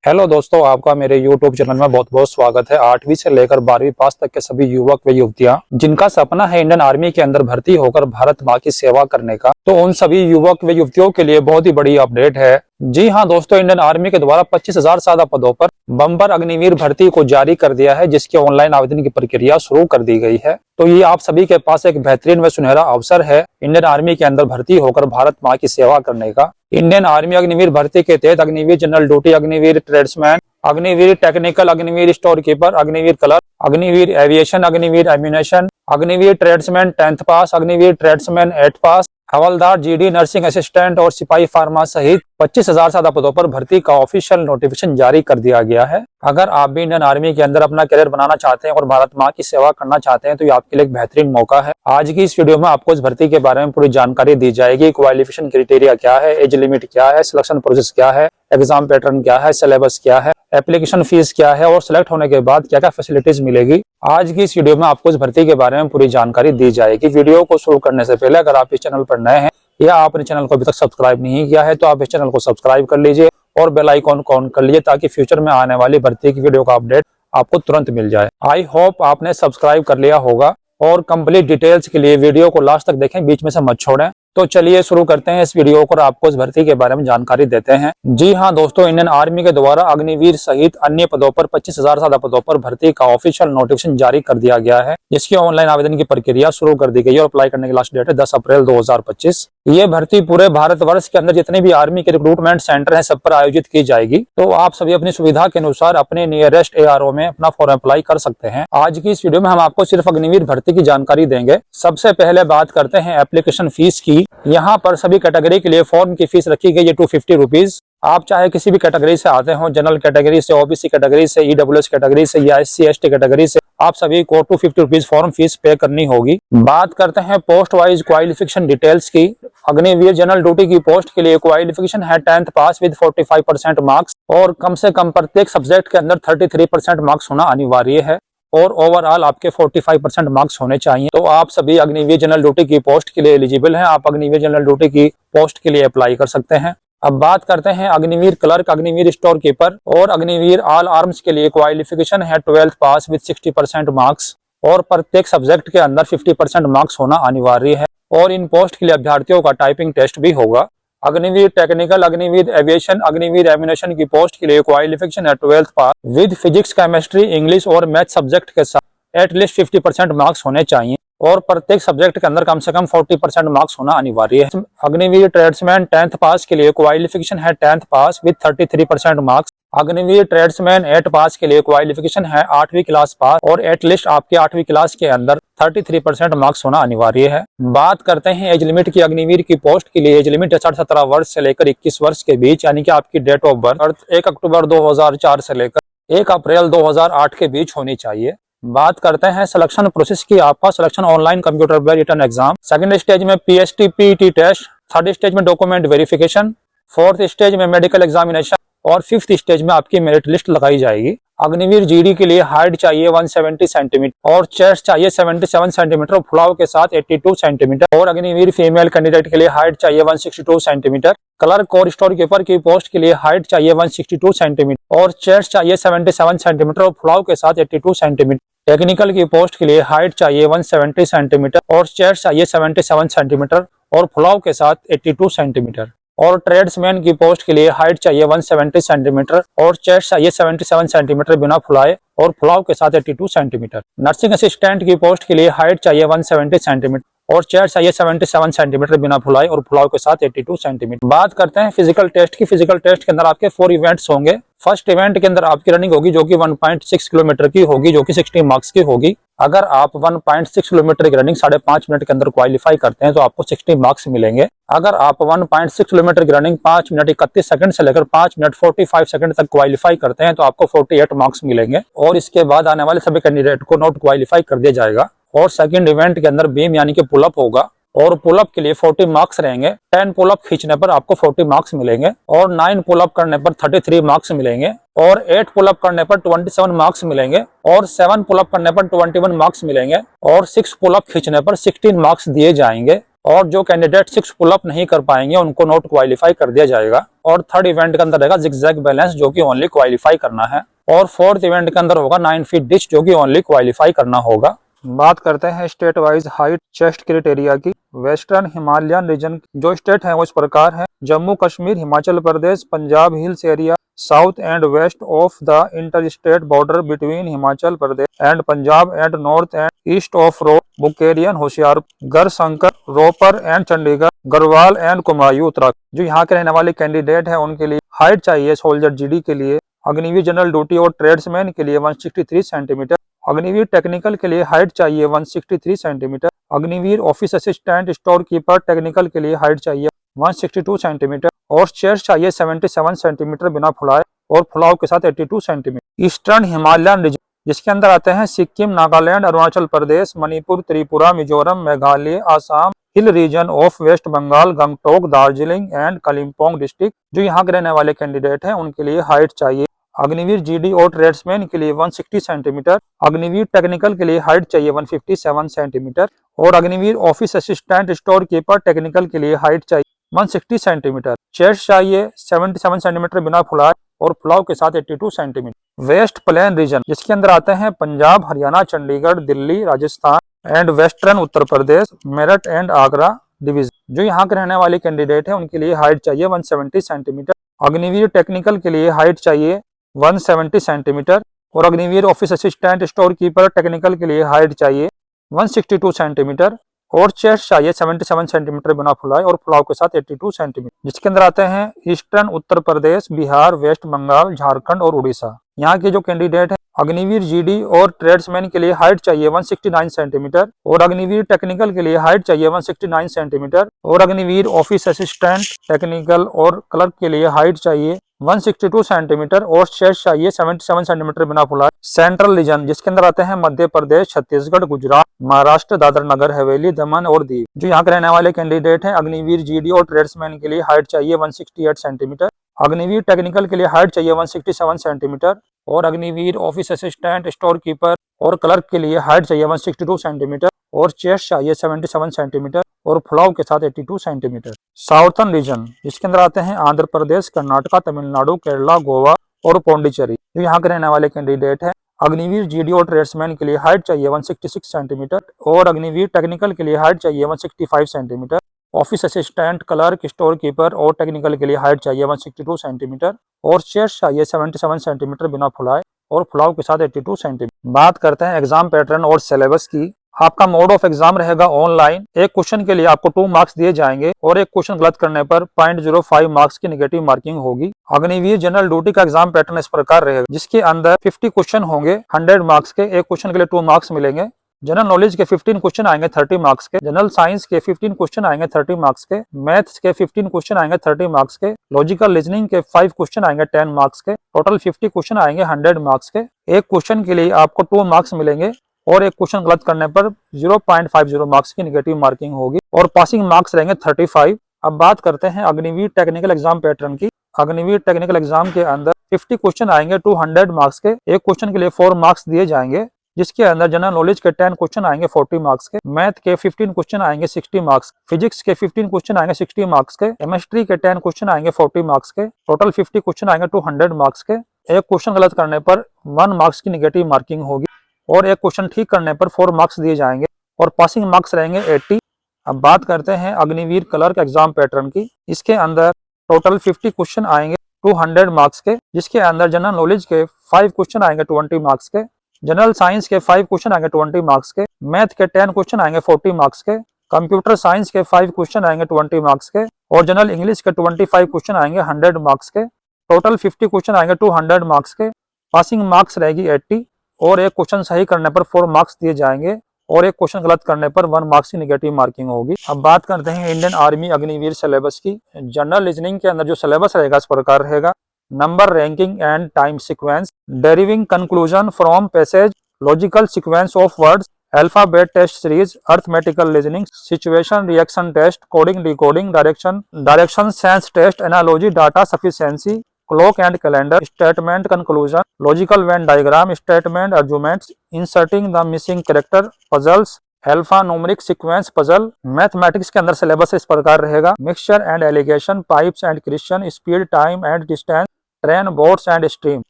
Hello दोस्तों, आपका मेरे YouTube चैनल में बहुत बहुत स्वागत है। 8वीं से लेकर 12वीं पास तक के सभी युवक व युवतियां जिनका सपना है इंडियन आर्मी के अंदर भर्ती होकर भारत माँ की सेवा करने का, तो उन सभी युवक व युवतियों के लिए बहुत ही बड़ी अपडेट है। जी हां दोस्तों, इंडियन आर्मी के द्वारा 25,000 सादा पदों पर बम्पर अग्निवीर भर्ती को जारी कर दिया है, जिसकी ऑनलाइन आवेदन की प्रक्रिया शुरू कर दी गई है। तो ये आप सभी के पास एक बेहतरीन व सुनहरा अवसर है इंडियन आर्मी के अंदर भर्ती होकर भारत माँ की सेवा करने का। इंडियन आर्मी अग्निवीर भर्ती के तहत Agniveer general duty, Agniveer tradesman, Agniveer technical, Agniveer store keeper, Agniveer colour, Agniveer aviation, Agniveer ammunition, Agniveer tradesman 10th पास, अग्निवीर ट्रेड्समैन 8th पास, हवलदार, जीडी, नर्सिंग असिस्टेंट और सिपाही फार्मा सहित 25,000 सादा पदों पर भर्ती का ऑफिशियल नोटिफिकेशन जारी कर दिया गया है। अगर आप भी इंडियन आर्मी के अंदर अपना करियर बनाना चाहते हैं और भारत माँ की सेवा करना चाहते हैं तो ये आपके लिए एक बेहतरीन मौका है। आज की इस वीडियो में आपको इस भर्ती के बारे में पूरी जानकारी दी जाएगी। क्वालिफिकेशन क्राइटेरिया क्या है, एज लिमिट क्या है, सिलेक्शन प्रोसेस क्या है, एग्जाम पैटर्न क्या है, सिलेबस क्या है, एप्लीकेशन फीस क्या है और सिलेक्ट होने के बाद क्या क्या फैसिलिटीज मिलेगी। आज की इस वीडियो में आपको इस भर्ती के बारे में पूरी जानकारी दी जाएगी। वीडियो को शुरू करने से पहले अगर आप इस चैनल पर नए हैं या आपने चैनल को अभी तक सब्सक्राइब नहीं किया है तो आप इस चैनल को सब्सक्राइब कर लीजिए और बेल आइकॉन को ऑन कर लीजिए ताकि फ्यूचर में आने वाली भर्ती की वीडियो का अपडेट आपको तुरंत मिल जाए। आई होप आपने सब्सक्राइब कर लिया होगा और कंप्लीट डिटेल्स के लिए वीडियो को लास्ट तक देखें, बीच में से मत छोड़ें। तो चलिए शुरू करते हैं इस वीडियो को और आपको इस भर्ती के बारे में जानकारी देते हैं। जी हां दोस्तों, इंडियन आर्मी के द्वारा अग्निवीर सहित अन्य पदों पर 25,000 सादा पदों पर भर्ती का ऑफिशियल नोटिफिकेशन जारी कर दिया गया है, जिसकी ऑनलाइन आवेदन की प्रक्रिया शुरू कर दी गई है और अप्लाई करने की लास्ट डेट है 10 अप्रैल 2025। ये भर्ती पूरे भारतवर्ष के अंदर जितने भी आर्मी के रिक्रूटमेंट सेंटर हैं सब पर आयोजित की जाएगी। तो आप सभी अपनी सुविधा के अनुसार अपने नियरेस्ट ARO में अपना फॉर्म अप्लाई कर सकते हैं। आज की इस वीडियो में हम आपको सिर्फ अग्निवीर भर्ती की जानकारी देंगे। सबसे पहले बात करते हैं एप्लीकेशन फीस की। यहाँ पर सभी कैटेगरी के लिए फॉर्म की फीस रखी गई है 250 रुपीज। आप चाहे किसी भी कैटेगरी से आते हो, जनरल कैटेगरी से, OBC कैटेगरी से, EWS कैटेगरी से या SC ST कैटेगरी से, आप सभी को 250 रुपीज फॉर्म फीस पे करनी होगी। बात करते हैं पोस्ट वाइज क्वालिफिकेशन डिटेल्स की। अग्निवीर जनरल ड्यूटी की पोस्ट के लिए क्वालिफिकेशन है 10th पास विद 45% मार्क्स और कम से कम प्रत्येक सब्जेक्ट के अंदर 33% मार्क्स होना अनिवार्य है और ओवरऑल आपके 45% मार्क्स होने चाहिए। तो आप सभी अग्निवीर जनरल ड्यूटी की पोस्ट के लिए एलिजिबल हैं। आप अग्निवीर जनरल ड्यूटी की पोस्ट के लिए अप्लाई कर सकते हैं। अब बात करते हैं Agniveer clerk, Agniveer store keeper और अग्निवीर ऑल आर्म्स के लिए क्वालिफिकेशन है 12th पास विद 60% मार्क्स और प्रत्येक सब्जेक्ट के अंदर 50% मार्क्स होना अनिवार्य है और इन पोस्ट के लिए अभ्यर्थियों का टाइपिंग टेस्ट भी होगा। Agniveer technical, Agniveer aviation, Agniveer ammunition की पोस्ट के लिए क्वालिफिकेशन है 12th pass with physics, chemistry, English और मैथ सब्जेक्ट के साथ एटलीस्ट 50% मार्क्स होने चाहिए और प्रत्येक सब्जेक्ट के अंदर कम से कम 40% मार्क्स होना अनिवार्य है। अग्निवीर ट्रेड्समैन 10th पास के लिए क्वालिफिकेशन है 10th pass with 33% marks. Agniveer tradesman 8 पास के लिए क्वालिफिकेशन है 8वीं क्लास पास और एटलीस्ट आपके 8वीं क्लास के अंदर 33% मार्क्स होना अनिवार्य है। बात करते हैं एज लिमिट की। अग्निवीर की पोस्ट के लिए एज लिमिट 17 वर्ष से लेकर 21 वर्ष के बीच, यानी कि आपकी डेट ऑफ बर्थ 1 अक्टूबर 2004 से लेकर 1 अप्रैल 2008 के बीच होनी चाहिए। बात करते हैं सिलेक्शन प्रोसेस की। आपका selection online computer based written exam, second stage में PST PET test, third stage में डॉक्यूमेंट वेरिफिकेशन, फोर्थ स्टेज में मेडिकल एग्जामिनेशन और फिफ्थ स्टेज में आपकी मेरिट लिस्ट लगाई जाएगी। अग्निवीर GD के लिए हाइट चाहिए 170 सेंटीमीटर और चेस्ट चाहिए 77 सेंटीमीटर और फुलाव के साथ 82 सेंटीमीटर और अग्निवीर फीमेल कैंडिडेट के लिए हाइट चाहिए 162 सेंटीमीटर। क्लर्क और स्टोर कीपर की पोस्ट के लिए हाइट चाहिए 162 सेंटीमीटर और चेस्ट चाहिए 77 सेंटीमीटर और फुलाव के साथ 82 सेंटीमीटर। टेक्निकल की पोस्ट के लिए हाइट चाहिए 170 सेंटीमीटर और चेस्ट चाहिए 77 सेंटीमीटर और फुलाव के साथ 82 सेंटीमीटर और ट्रेड्समैन की पोस्ट के लिए हाइट चाहिए 170 सेंटीमीटर और चेस्ट चाहिए 77 सेंटीमीटर बिना फुलाए और फुलाव के साथ 82 सेंटीमीटर। नर्सिंग असिस्टेंट की पोस्ट के लिए हाइट चाहिए 170 सेंटीमीटर और चेस्ट चाहिए 77 सेंटीमीटर बिना फुलाए और फुलाव के साथ 82 सेंटीमीटर। बात करते हैं फिजिकल टेस्ट की। फिजिकल टेस्ट के अंदर आपके 4 इवेंट्स होंगे। फर्स्ट इवेंट के अंदर आपकी रनिंग होगी जो कि 1.6 किलोमीटर की होगी, जो कि 60 मार्क्स की होगी। अगर आप 1.6 किलोमीटर की रनिंग 5.5 मिनट के अंदर क्वालिफाई करते हैं तो आपको 60 मार्क्स मिलेंगे। अगर आप 1.6 किलोमीटर की रनिंग 5 मिनट 31 सेकंड से लेकर 5 मिनट 45 सेकंड तक क्वालिफाई करते हैं तो आपको 48 मार्क्स मिलेंगे और इसके बाद आने वाले सभी कैंडिडेट को नॉट क्वालिफाई कर दिया जाएगा। और सेकंड इवेंट के अंदर बीम यानी कि पुलअप होगा और पुलअप के लिए 40 मार्क्स रहेंगे। 10 पुलअप खींचने पर आपको 40 मार्क्स मिलेंगे और 9 पुलअप करने पर 33 मार्क्स मिलेंगे और 8 पुलअप करने पर 27 मार्क्स मिलेंगे और 7 पुलअप करने पर 21 मार्क्स मिलेंगे और 6 पुलअप खींचने पर 16 मार्क्स दिए जाएंगे। और जो कैंडिडेट 6 पुलअप नहीं कर पाएंगे उनको नॉट क्वालिफाई कर दिया जाएगा। और थर्ड इवेंट के अंदर रहेगा जिगजैग बैलेंस जो कि ओनली क्वालिफाई करना है। और फोर्थ इवेंट के अंदर होगा 9 फीट डिच जो कि ओनली क्वालिफाई करना होगा। बात करते हैं state wise height chest criteria की। वेस्टर्न हिमालयन रीजन जो स्टेट है वो इस प्रकार है: Jammu Kashmir, Himachal Pradesh, Punjab hills area, south and west of the inter state border between Himachal Pradesh and Punjab and north and east of road Mukerian, Hoshiar, Garhshankar, Ropar and Chandigarh, Garhwal and Kumaon Uttarakhand. जो यहाँ के रहने वाले कैंडिडेट है उनके लिए हाइट चाहिए सोल्जर जीडी के लिए, अग्निवीर जनरल ड्यूटी और ट्रेड्समैन के लिए 163 सेंटीमीटर, अग्निवीर टेक्निकल के लिए हाइट चाहिए 163 centimetre, Agniveer office assistant store keeper technical के लिए हाइट चाहिए 162 सेंटीमीटर और चेस्ट चाहिए 77 सेंटीमीटर बिना फुलाए और फुलाव के साथ 82 सेंटीमीटर। ईस्टर्न हिमालयन रीजन जिसके अंदर आते हैं Sikkim, Nagaland, Arunachal Pradesh, Manipur, Tripura, Mizoram, Meghalaya, Assam, hill region of West Bengal, Gangtok, Darjeeling and Kalimpong district. जो यहाँ के रहने वाले कैंडिडेट हैं उनके लिए हाइट चाहिए अग्निवीर जीडी और ट्रेड्समैन के लिए 160 सेंटीमीटर, अग्निवीर टेक्निकल के लिए हाइट चाहिए 157 सेंटीमीटर और Agniveer office assistant store keeper technical के लिए हाइट चाहिए 160 सेंटीमीटर, चेस्ट चाहिए 77 सेंटीमीटर बिना फुलाए और फुलाव के साथ 82 सेंटीमीटर। वेस्ट प्लेन रीजन जिसके अंदर आते हैं Punjab, Haryana, Chandigarh, Delhi, Rajasthan and western Uttar Pradesh, Meerut and Agra division. जो यहाँ के रहने वाले कैंडिडेट है उनके लिए हाइट चाहिए 170 सेंटीमीटर, अग्निवीर टेक्निकल के लिए हाइट चाहिए 170 सेंटीमीटर और Agniveer office assistant store keeper technical के लिए हाइट चाहिए 162 सेंटीमीटर और चेस्ट चाहिए 77 सेंटीमीटर बिना फुलाए और फुलाव के साथ 82 सेंटीमीटर। जिसके अंदर आते हैं ईस्टर्न उत्तर प्रदेश, बिहार, वेस्ट बंगाल, झारखंड और उड़ीसा। यहाँ के जो कैंडिडेट है अग्निवीर जीडी और ट्रेड्समैन के लिए हाइट चाहिए 169 सेंटीमीटर और अग्निवीर टेक्निकल के लिए हाइट चाहिए 169 सेंटीमीटर और अग्निवीर ऑफिस असिस्टेंट टेक्निकल और क्लर्क के लिए हाइट चाहिए 162 सेंटीमीटर और चेस्ट चाहिए 77 सेंटीमीटर बिना फुलाए। सेंट्रल रीजन जिसके अंदर आते हैं मध्य प्रदेश, छत्तीसगढ़, गुजरात, महाराष्ट्र, दादर नगर हवेली, दमन और दीव। जो यहाँ के रहने वाले कैंडिडेट हैं अग्निवीर जीडी और ट्रेड्समैन के लिए हाइट चाहिए 168 सेंटीमीटर, अग्निवीर टेक्निकल के लिए हाइट चाहिए 167 सेंटीमीटर और Agniveer office assistant store keeper और क्लर्क के लिए हाइट चाहिए 162 सेंटीमीटर और चेस्ट चाहिए 77 सेंटीमीटर और फुलाव के साथ 82 सेंटीमीटर। साउथर्न रीजन जिसके अंदर आते हैं आंध्र प्रदेश, कर्नाटका, तमिलनाडु, केरला, गोवा और पौंडीचेरी। जो यहाँ के रहने वाले कैंडिडेट है अग्निवीर जीडी और ट्रेड्समैन के लिए हाइट चाहिए 166 सेंटीमीटर और अग्निवीर टेक्निकल के लिए हाइट चाहिए 165 centimetre, office assistant, clerk, store keeper और टेक्निकल के लिए हाइट चाहिए 162 सेंटीमीटर और चेस्ट चाहिए 77 सेंटीमीटर बिना फुलाए और फुलाव के साथ 82 सेंटीमीटर। बात करते हैं एग्जाम पैटर्न और सिलेबस की। आपका मोड ऑफ एग्जाम रहेगा ऑनलाइन। एक क्वेश्चन के लिए आपको 2 मार्क्स दिए जाएंगे और एक क्वेश्चन गलत करने पर 0.05 मार्क्स की नेगेटिव मार्किंग होगी। अग्निवीर जनरल ड्यूटी का एग्जाम पैटर्न इस प्रकार रहेगा जिसके अंदर 50 क्वेश्चन होंगे 100 मार्क्स के। एक क्वेश्चन के लिए 2 मार्क्स मिलेंगे। जनरल नॉलेज के 15 क्वेश्चन आएंगे 30 मार्क्स के, जनरल साइंस के 15 क्वेश्चन आएंगे 30 मार्क्स के, मैथ्स के 15 क्वेश्चन आएंगे 30 मार्क्स के, लॉजिकल रीजनिंग के 5 क्वेश्चन आएंगे 10 मार्क्स के, टोटल 50 क्वेश्चन आएंगे 100 मार्क्स के। एक क्वेश्चन के लिए आपको 2 मार्क्स मिलेंगे और एक क्वेश्चन गलत करने पर 0.50 मार्क्स की नेगेटिव मार्किंग होगी और पासिंग मार्क्स रहेंगे 35। अब बात करते हैं अग्निवीर टेक्निकल एग्जाम पैटर्न की। अग्निवीर टेक्निकल एग्जाम के अंदर 50 क्वेश्चन आएंगे 200 मार्क्स के। एक क्वेश्चन के लिए 4 मार्क्स दिए जाएंगे जिसके अंदर जनरल नॉलेज के 10 क्वेश्चन आएंगे 40 मार्क्स के, मैथ के 15 क्वेश्चन आएंगे 60 मार्क्स, फिजिक्स के 15 क्वेश्चन आएंगे 60 मार्क्स के, केमिस्ट्री के 10 क्वेश्चन आएंगे 40 मार्क्स के, टोटल 50 क्वेश्चन आएंगे 200 मार्क्स के। एक क्वेश्चन गलत करने पर 1 मार्क्स की नेगेटिव मार्किंग होगी और एक क्वेश्चन ठीक करने पर 4 मार्क्स दिए जाएंगे और पासिंग मार्क्स रहेंगे 80। अब बात करते हैं अग्निवीर क्लर्क एग्जाम पैटर्न की। इसके अंदर टोटल 50 क्वेश्चन आएंगे 200 मार्क्स के जिसके अंदर जनरल नॉलेज के 5 क्वेश्चन आएंगे 20 मार्क्स के, जनरल साइंस के 5 क्वेश्चन आएंगे 20 मार्क्स के, मैथ के 10 क्वेश्चन आएंगे 40 मार्क्स के, कंप्यूटर साइंस के 5 क्वेश्चन आएंगे 20 मार्क्स के और जनरल इंग्लिश के 25 क्वेश्चन आएंगे 100 मार्क्स के। टोटल 50 क्वेश्चन आएंगे 200 मार्क्स के। पासिंग मार्क्स रहेगी 80 और एक क्वेश्चन सही करने पर 4 मार्क्स दिए जाएंगे और एक क्वेश्चन गलत करने पर 1 मार्क्स की नेगेटिव मार्किंग होगी। अब बात करते हैं इंडियन आर्मी अग्निवीर सिलेबस की। जनरल रीजनिंग के अंदर जो सिलेबस रहेगा इस प्रकार रहेगा: number, ranking and time sequence, deriving conclusion from passage, logical sequence of words, alphabet test series, arithmetical reasoning, situation reaction test, coding decoding, direction sense test, analogy, data sufficiency, clock and calendar, statement conclusion, logical Venn diagram, statement arguments, inserting the missing character, puzzles, alpha numeric sequence puzzle. Mathematics के अंदर syllabus इस प्रकार रहेगा। Mixture and allegation, pipes and Christian, speed, time and distance, train, boats and stream,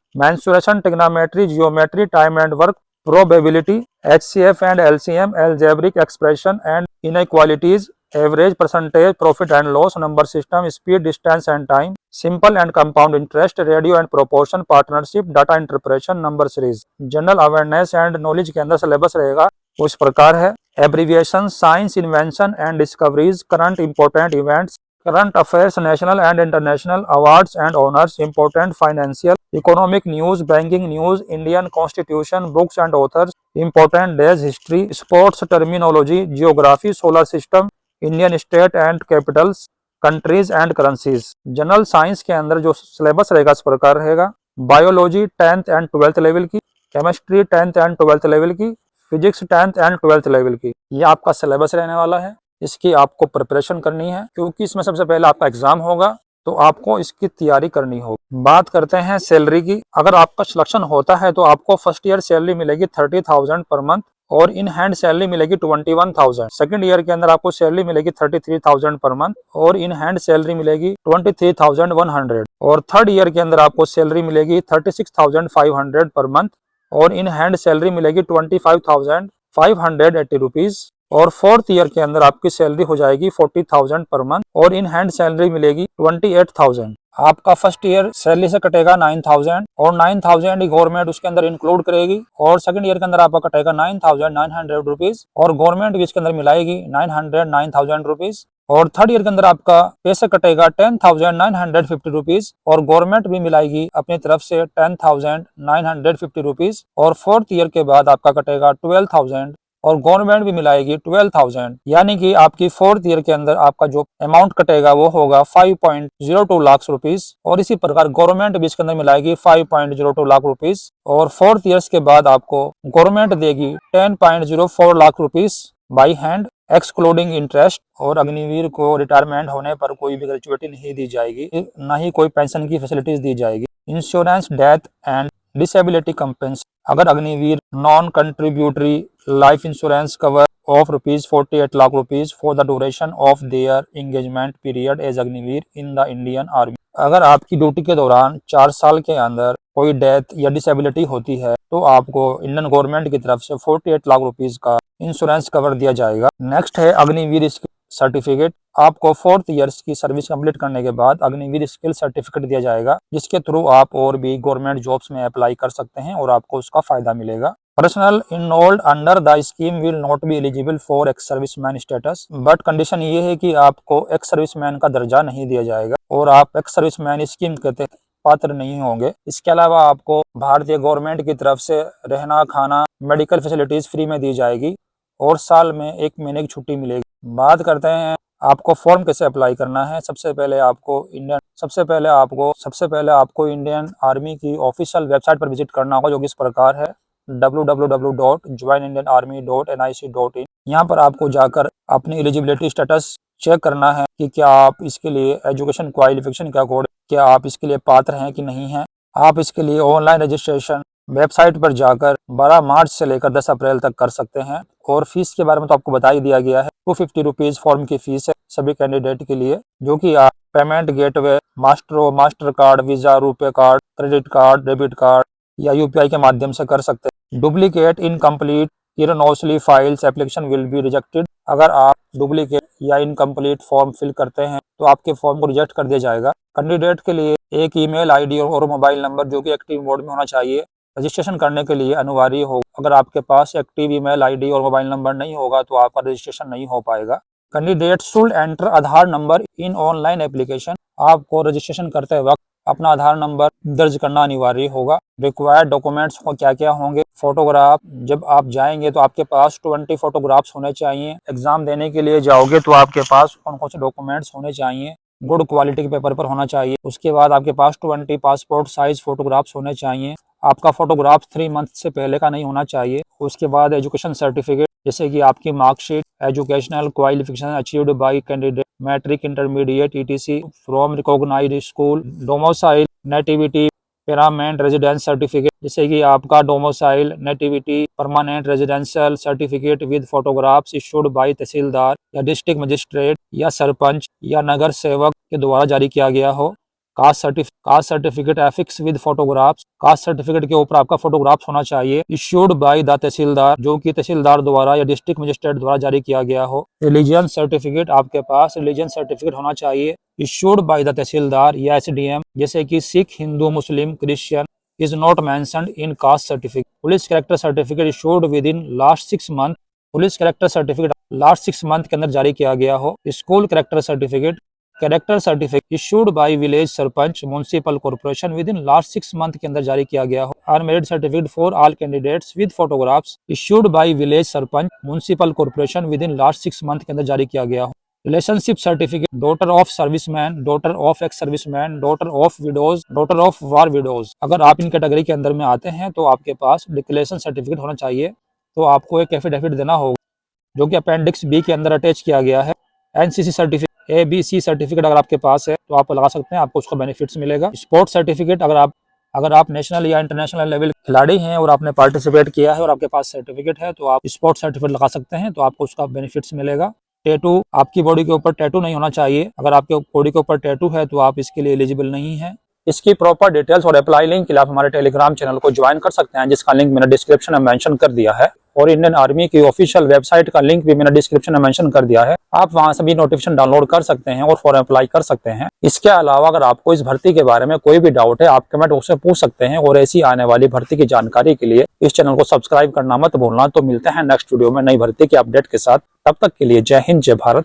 mensuration, trigonometry, geometry, time and work, probability, HCF and LCM, algebraic expression and inequalities, average, percentage, profit and loss, number system, speed, distance and time, simple and compound interest, radio and proportion, partnership, data interpretation, number series। General awareness and knowledge के अंदर syllabus रहेगा उस प्रकार है। Abbreviation, science, invention and discoveries, current important events, current affairs, national and international awards and honors, important financial, economic news, banking news, Indian constitution, books and authors, important days, history, sports, terminology, geography, solar system, Indian state and capitals, countries and currencies। General science के अंदर जो syllabus रहेगा इस प्रकार रहेगा। Biology 10th and 12th level की, chemistry 10th and 12th level की, physics 10th and 12th level की, ये आपका सिलेबस रहने वाला है। इसकी आपको प्रिपरेशन करनी है क्योंकि इसमें सबसे पहले आपका एग्जाम होगा, तो आपको इसकी तैयारी करनी होगी। बात करते हैं सैलरी की। अगर आपका सिलेक्शन होता है तो आपको फर्स्ट ईयर सैलरी मिलेगी 30,000 पर मंथ और इन हैंड सैलरी मिलेगी 21,000। सेकंड ईयर के अंदर आपको सैलरी मिलेगी 33,000 पर मंथ और इन हैंड सैलरी मिलेगी 23,100 और थर्ड ईयर के अंदर आपको सैलरी मिलेगी 36,500 पर मंथ और इन हैंड सैलरी मिलेगी 25,580 रुपीज और फोर्थ ईयर के अंदर आपकी सैलरी हो जाएगी 40,000 पर मंथ और इन हैंड सैलरी मिलेगी 28,000। आपका फर्स्ट ईयर सैलरी से कटेगा 9,000 और 9,000 गवर्नमेंट उसके अंदर इंक्लूड करेगी और सेकंड ईयर के अंदर आपका कटेगा 9,900 रुपीज और गवर्नमेंट भी इसके अंदर मिलाएगी 9,000 रुपीज और थर्ड ईयर के अंदर आपका पैसे कटेगा 10,950 रुपीज और गवर्नमेंट भी मिलाएगी अपनी तरफ से 10,950 रुपीज और फोर्थ ईयर के बाद आपका कटेगा 12,000 और गवर्नमेंट भी मिलाएगी 12,000, यानी कि आपकी फोर्थ ईयर के अंदर आपका जो अमाउंट कटेगा वो होगा 5.02 लाख रुपीस और इसी प्रकार गवर्नमेंट भी इसके अंदर मिलाएगी 5.02 लाख रुपीस और फोर्थ ईयर्स के बाद आपको गवर्नमेंट देगी 10.04 lakh rupees by hand excluding interest और अग्निवीर को रिटायरमेंट होने पर कोई भी ग्रेचुइटी नहीं दी जाएगी, न ही कोई पेंशन की फैसिलिटीज दी जाएगी। Insurance, death and disability compensation, अगर Agniveer non contributory life insurance cover of rupees 48 lakh rupees for the duration of their engagement period as Agniveer in the Indian army. अगर आपकी ड्यूटी के दौरान 4 साल के अंदर कोई डेथ या डिसेबिलिटी होती है तो आपको इंडियन गवर्नमेंट की तरफ से 48 लाख रुपीज का इंश्योरेंस कवर दिया जाएगा। नेक्स्ट है अग्निवीर सर्टिफिकेट। आपको 4th ईयर्स की सर्विस कंप्लीट करने के बाद अग्निवीर स्किल सर्टिफिकेट दिया जाएगा जिसके थ्रू आप और भी गवर्नमेंट जॉब्स में अप्लाई कर सकते हैं और आपको उसका फायदा मिलेगा। Personal enrolled under the scheme will not be eligible for ex serviceman status, but condition ये है कि आपको एक्स सर्विसमैन का दर्जा नहीं दिया जाएगा और आप एक्स सर्विसमैन स्कीम के तहत पात्र नहीं होंगे। इसके अलावा आपको भारतीय गवर्नमेंट की तरफ से रहना, खाना, मेडिकल फैसिलिटीज फ्री में दी जाएगी और साल में 1 महीने की छुट्टी मिलेगी। बात करते हैं आपको फॉर्म कैसे अप्लाई करना है। सबसे पहले आपको इंडियन आर्मी की ऑफिशियल वेबसाइट पर विजिट करना होगा जो कि इस प्रकार है www.joinindianarmy.nic.in। यहाँ पर आपको जाकर अपनी एलिजिबिलिटी स्टेटस चेक करना है कि क्या आप इसके लिए एजुकेशन क्वालिफिकेशन का कोड, क्या आप इसके लिए पात्र हैं कि नहीं हैं। आप इसके लिए ऑनलाइन रजिस्ट्रेशन वेबसाइट पर जाकर 12 मार्च से लेकर 10 अप्रैल तक कर सकते हैं और फीस के बारे में तो आपको बता ही दिया गया है। 250 रुपीज फॉर्म की फीस है सभी कैंडिडेट के लिए, जो कि आप payment gateway, master card, visa, RuPay card, credit card, debit card या यूपीआई के माध्यम से कर सकते हैं। Duplicate, incomplete, erroneously files application will be rejected. अगर आप डुप्लीकेट या इनकम्प्लीट फॉर्म फिल करते हैं तो आपके फॉर्म को रिजेक्ट कर दिया जाएगा। कैंडिडेट के लिए एक ईमेल आईडी और मोबाइल नंबर जो कि एक्टिव मोड में होना चाहिए रजिस्ट्रेशन करने के लिए अनिवार्य होगा। अगर आपके पास एक्टिव ईमेल आईडी और मोबाइल नंबर नहीं होगा तो आपका रजिस्ट्रेशन नहीं हो पाएगा। Candidate should enter Aadhaar number in online application. आपको रजिस्ट्रेशन करते वक्त अपना आधार नंबर दर्ज करना अनिवार्य होगा। रिक्वायर्ड डॉक्यूमेंट्स क्या क्या होंगे। फोटोग्राफ, जब आप जाएंगे तो आपके पास 20 फोटोग्राफ्स होने चाहिए। एग्जाम देने के लिए जाओगे तो आपके पास कौन कौन से डॉक्यूमेंट्स होने चाहिए, गुड क्वालिटी के पेपर पर होना चाहिए। उसके बाद आपके पास 20 पासपोर्ट साइज फोटोग्राफ्स होने चाहिए। आपका फोटोग्राफ 3 मंथ से पहले का नहीं होना चाहिए। उसके बाद एजुकेशन सर्टिफिकेट जैसे कि आपकी marksheet, educational qualification achieved by candidate, matric, intermediate, ETC from recognised school, domicile, nativity, permanent residence certificate, जैसे कि आपका domicile, nativity, permanent residential certificate with photographs issued by tehsildar या डिस्ट्रिक्ट मजिस्ट्रेट या सरपंच या नगर सेवक के द्वारा जारी किया गया हो। Caste certificate affix with photographs, caste certificate के ऊपर आपका फोटोग्राफ्स होना चाहिए। इशूड बाय द तहसीलदार, जो कि तहसीलदार द्वारा या डिस्ट्रिक्ट मजिस्ट्रेट द्वारा जारी किया गया हो। रिलीजियन सर्टिफिकेट, आपके पास रिलीजियन सर्टिफिकेट होना चाहिए। इशूड बाय द तहसीलदार या एसडीएम, जैसे कि Sikh, Hindu, Muslim, Christian is not mentioned in caste certificate. Police character certificate issued with in last 6 month, police character certificate last 6 month के अंदर जारी किया गया हो। School character certificate issued by village sarpanch municipal corporation with in last 6 month के अंदर जारी किया गया हो। Unmarried certificate for all candidates with photographs issued by village sarpanch municipal corporation with in last 6 month के अंदर जारी किया गया हो। Relationship certificate, daughter of serviceman, daughter of ex serviceman, daughter of widows, daughter of war widows, अगर आप इन category के अंदर में आते हैं तो आपके पास डिक्लेरेशन सर्टिफिकेट होना चाहिए। तो आपको एक एफिडेविट देना होगा जो कि अपेंडिक्स बी के अंदर अटैच किया गया है। एनसीसी सर्टिफिकेट, ABC सर्टिफिकेट अगर आपके पास है तो आप लगा सकते हैं, आपको उसका बेनिफिट्स मिलेगा। स्पोर्ट्स सर्टिफिकेट, अगर आप नेशनल या इंटरनेशनल लेवल खिलाड़ी हैं और आपने पार्टिसिपेट किया है और आपके पास सर्टिफिकेट है तो आप स्पोर्ट्स सर्टिफिकेट लगा सकते हैं, तो आपको उसका बेनिफिट्स मिलेगा। टैटू, आपकी बॉडी के ऊपर टैटू नहीं होना चाहिए। अगर आपके बॉडी के ऊपर टैटू है तो आप इसके लिए एलिजिबल नहीं है। इसकी प्रॉपर डिटेल्स और अप्लाई लिंक के लिए आप हमारे टेलीग्राम चैनल को ज्वाइन कर सकते हैं, जिसका लिंक मैंने डिस्क्रिप्शन में मेंशन कर दिया है। और इंडियन आर्मी की ऑफिशियल वेबसाइट का लिंक भी मैंने डिस्क्रिप्शन में मेंशन कर दिया है। आप वहां से भी नोटिफिकेशन डाउनलोड कर सकते हैं और फॉर्म अप्लाई कर सकते हैं। इसके अलावा अगर आपको इस भर्ती के बारे में कोई भी डाउट है, आप कमेंट बॉक्स में पूछ सकते हैं। और ऐसी आने वाली भर्ती की जानकारी के लिए इस चैनल को सब्सक्राइब करना मत भूलना। तो मिलते हैं नेक्स्ट वीडियो में नई भर्ती की अपडेट के साथ। तब तक के लिए जय हिंद, जय भारत।